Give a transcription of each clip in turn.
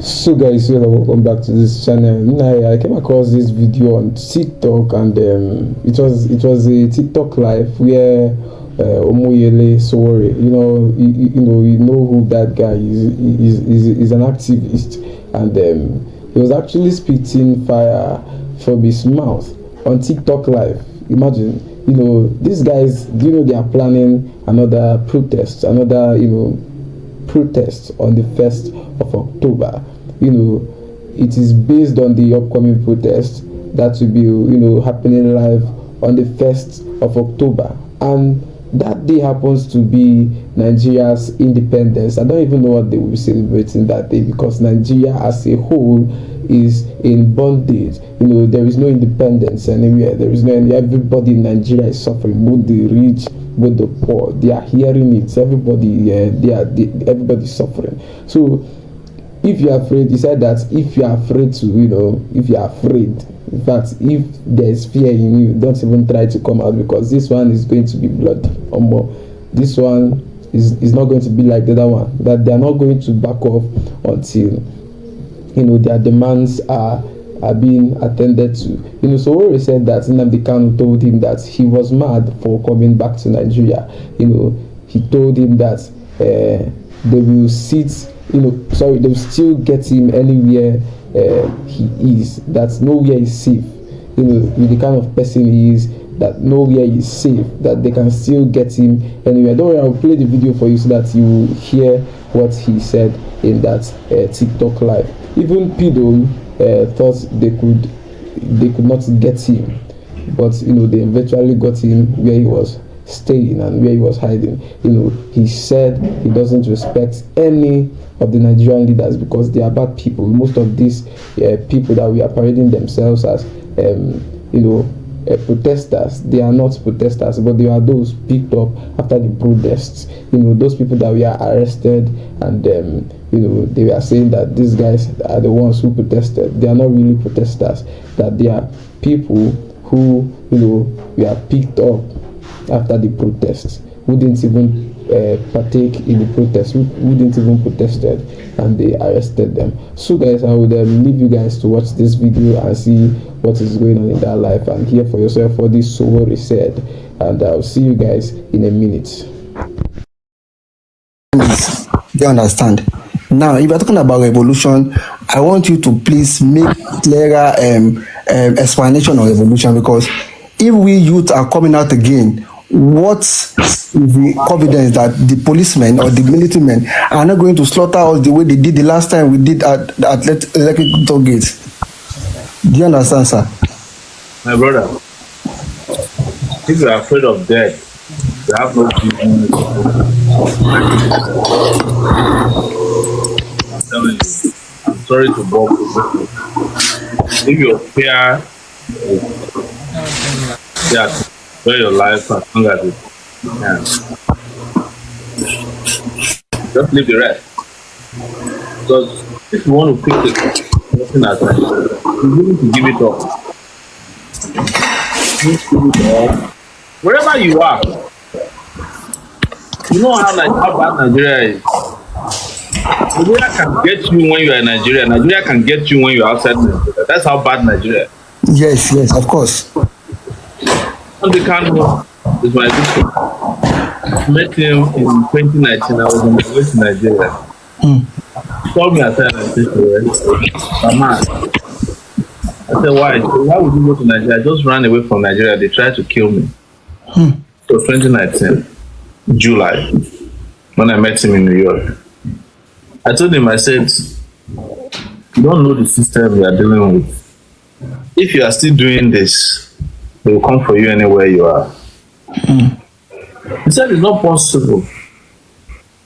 So guys, welcome back to this channel. Now, I came across this video on TikTok, and it was a TikTok live where Omoyele Sowore, you know who that guy is an activist, and he was actually spitting fire from his mouth on TikTok live. Imagine, these guys, they are planning another protest, protest on the 1st of October. It is based on the upcoming protest that will be happening live on the 1st of October, and that day happens to be Nigeria's independence. I don't even know what they will be celebrating that day, because Nigeria as a whole is in bondage. There is no independence anywhere. There is no everybody in Nigeria is suffering, both the rich, both the poor. They are hearing it. Everybody, everybody's suffering. So if you are afraid, he said that if you are afraid to, if you are afraid, in fact, if there is fear in you, don't even try to come out, because this one is going to be bloody. This one is not going to be like the other one, that they are not going to back off until their demands are being attended to. Sowore said that Nnamdi Kanu told him that he was mad for coming back to Nigeria. He told him that they will sit, they will still get him anywhere he is, that nowhere is safe. With the kind of person he is, that nowhere is safe, that they can still get him anywhere. Don't worry, I'll play the video for you so that you will hear what he said in that TikTok live. Even Pido thought they could not get him, but they eventually got him where he was staying and where he was hiding. He said he doesn't respect any of the Nigerian leaders because they are bad people. Most of these people that we are parading themselves as protesters, they are not protesters, but they are those picked up after the protests. Those people that we are arrested, and they were saying that these guys are the ones who protested. They are not really protesters, that they are people who we are picked up after the protests, who didn't even partake in the protest, who didn't even protested, and they arrested them. So guys, I would leave you guys to watch this video and see what is going on in that life and hear for yourself what this Sowore said, and I'll see you guys in a minute. You understand? Now, if you're talking about revolution, I want you to please make clearer explanation of revolution, because if we youth are coming out again, what is the confidence that the policemen or the military men are not going to slaughter us the way they did the last time we did at electrical gate? Do you understand, sir? My brother, if you are afraid of death, you have no business. I'm telling you, I'm sorry to bore people. If you fear enjoy your life as long as you can. Just leave the rest. Because if you want to pick nothing at time, you need to give it up. You need to give it up. Wherever you are, you know how bad Nigeria is. Nigeria can get you when you are in Nigeria. Nigeria can get you when you are outside Nigeria. That's how bad Nigeria is. Yes, of course. Nnamdi Kanu is my victim. I met him in 2019. I was on my way to Nigeria. He called me aside and said, "Man," I said, "Why?" He said, "Why would you go to Nigeria? I just ran away from Nigeria. They tried to kill me." So 2019, July, when I met him in New York, I told him, I said, "You don't know the system we are dealing with. If you are still doing this, they will come for you anywhere you are." He said it's not possible.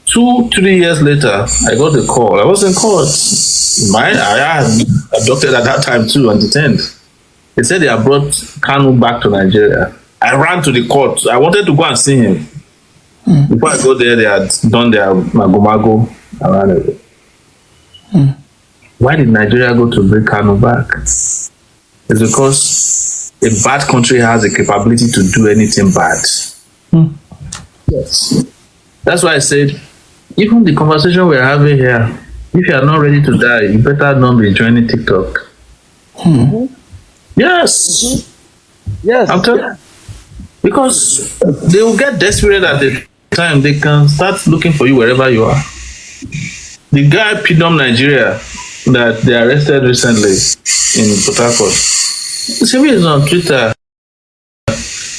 2-3 years later, I got a call. I was in court. I had abducted at that time too, and detained. They said they had brought Kanu back to Nigeria. I ran to the court. I wanted to go and see him. Before I go there, they had done their mago and ran away. Why did Nigeria go to bring Kanu back? It's because a bad country has the capability to do anything bad. Yes. That's why I said, even the conversation we're having here, if you are not ready to die, you better not be joining TikTok. Yes. Yes. I'm telling you. Because they will get desperate at the time. They can start looking for you wherever you are. The guy Pidom Nigeria that they arrested recently in Port Harcourt, he is on Twitter.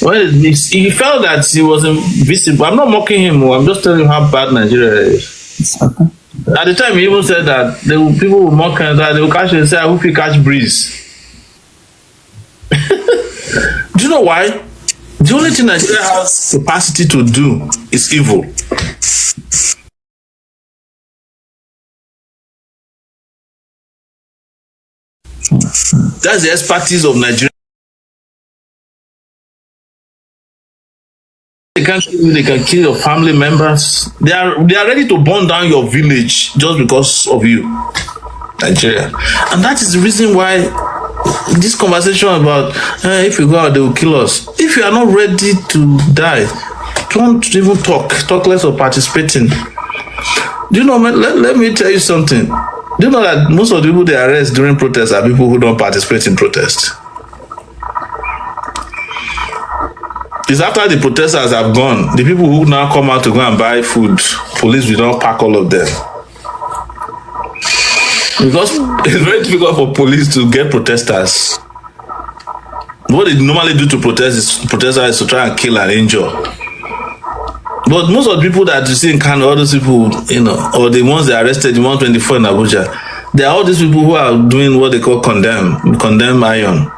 Well, he felt that he wasn't visible. I'm not mocking him. I'm just telling you how bad Nigeria is. At the time, he even said that people will mock him, that they will catch and say, I hope you catch breeze. Do you know why? The only thing Nigeria has capacity to do is evil. That's the expertise of Nigeria. They can kill you, they can kill your family members. They are ready to burn down your village just because of you, Nigeria. And that is the reason why this conversation about if you go out, they will kill us. If you are not ready to die, don't even talk less of participating. Do you know, man, let me tell you something. Do you know that most of the people they arrest during protests are people who don't participate in protests? It's after the protesters have gone, the people who now come out to go and buy food, police will not pack all of them. Because it's very difficult for police to get protesters. What they normally do to protesters is to try and kill and injure. But most of the people that you see in Kano, all those people, or the ones they arrested in 124 in Abuja, they are all these people who are doing what they call condemn iron.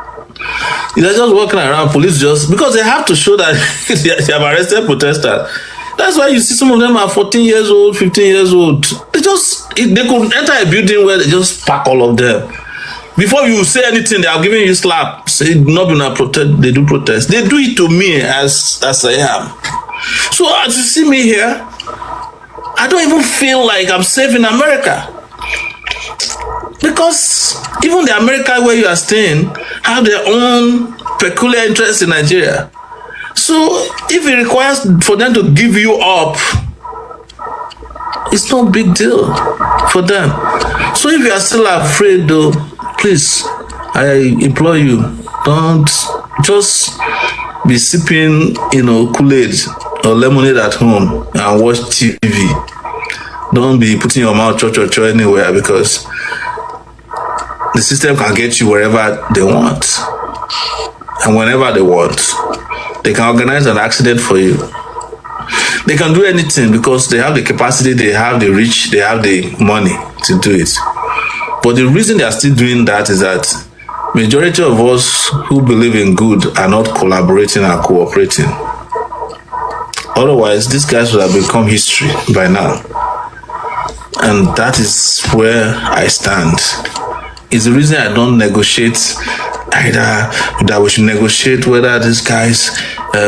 They're just walking around, police just, because they have to show that they have arrested protesters. That's why you see some of them are 14 years old, 15 years old. They could enter a building where they just pack all of them. Before you say anything, they are giving you slap. Say, not being a protest, they do protest. They do it to me as I am. So as you see me here, I don't even feel like I'm safe in America. Because even the America where you are staying have their own peculiar interests in Nigeria. So if it requires for them to give you up, it's no big deal for them. So if you are still afraid though, please, I implore you, don't just be sipping, Kool-Aid or lemonade at home and watch TV. Don't be putting your mouth cho anywhere, because the system can get you wherever they want and whenever they want. They can organize an accident for you. They can do anything because they have the capacity, they have the reach, they have the money to do it. But the reason they are still doing that is that majority of us who believe in good are not collaborating and cooperating. Otherwise, these guys would have become history by now. And that is where I stand. It's the reason I don't negotiate either that we should negotiate whether these guys,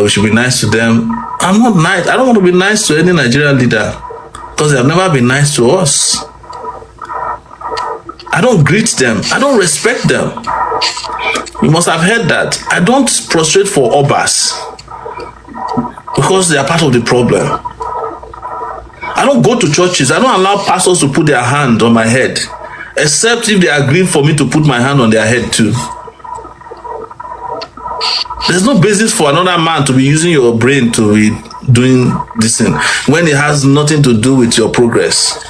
we should be nice to them. I'm not nice. I don't want to be nice to any Nigerian leader because they have never been nice to us. I don't greet them. I don't respect them. You must have heard that. I don't prostrate for obas because they are part of the problem. I don't go to churches. I don't allow pastors to put their hand on my head, except if they agree for me to put my hand on their head too. There's no basis for another man to be using your brain to be doing this thing when it has nothing to do with your progress.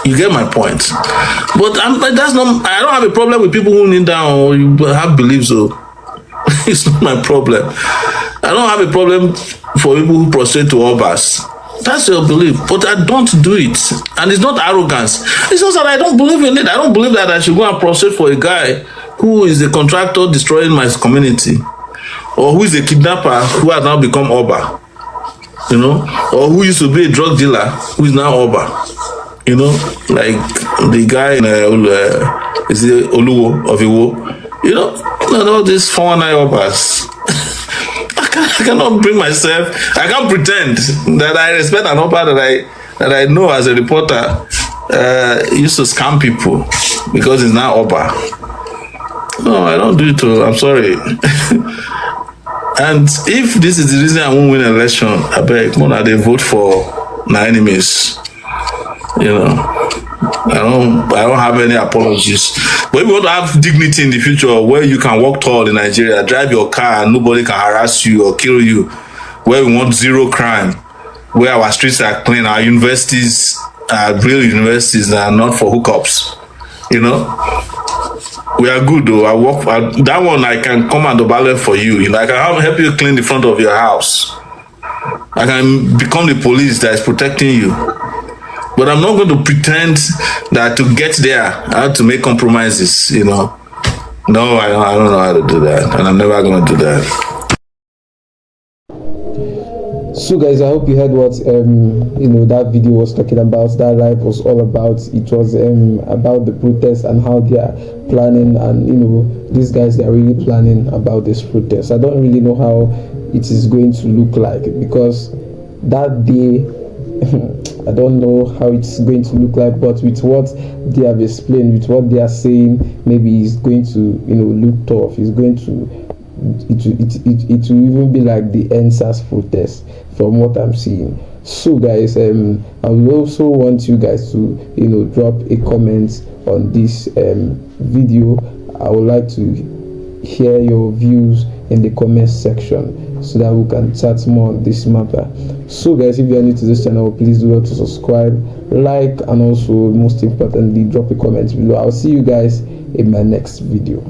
You get my point. But I don't have a problem with people who kneel down or you have beliefs. So it's not my problem. I don't have a problem for people who prostrate to obas. That's your belief, but I don't do it. And it's not arrogance. It's just that I don't believe in it. I don't believe that I should go and prostrate for a guy who is a contractor destroying my community, or who is a kidnapper who has now become Oba, or who used to be a drug dealer who is now Oba, like the guy in is it Oluwo of Iwo, all these 419 Obas. I cannot bring myself. I can't pretend that I respect an Oba that I know as a reporter used to scam people because he's now Oba. No, I don't do it. I'm sorry. And if this is the reason I won't win an election, I beg, they vote for my enemies. I don't have any apologies. But if you want to have dignity in the future, where you can walk tall in Nigeria, drive your car and nobody can harass you or kill you, where we want zero crime, where our streets are clean, our universities are real universities that are not for hookups, you know, we are good though. That one I can come and obale for you. You know, I can help you clean the front of your house. I can become the police that is protecting you. But I'm not going to pretend that to get there, I have to make compromises, you know. No, I don't know how to do that. And I'm never going to do that. So guys, I hope you heard what that video was talking about, that live was all about. It was about the protest and how they are planning, and these guys, they are really planning about this protest. I don't really know how it is going to look like, because that day I don't know how it's going to look like, but with what they have explained, with what they are saying, maybe it's going to look tough. It's going to it will even be like the NSAS protest from what I'm seeing. So guys, I will also want you guys to drop a comment on this video. I would like to hear your views in the comment section so that we can chat more on this matter. So guys, if you are new to this channel, please do not to subscribe, like, and also most importantly drop a comment below. I'll see you guys in my next video.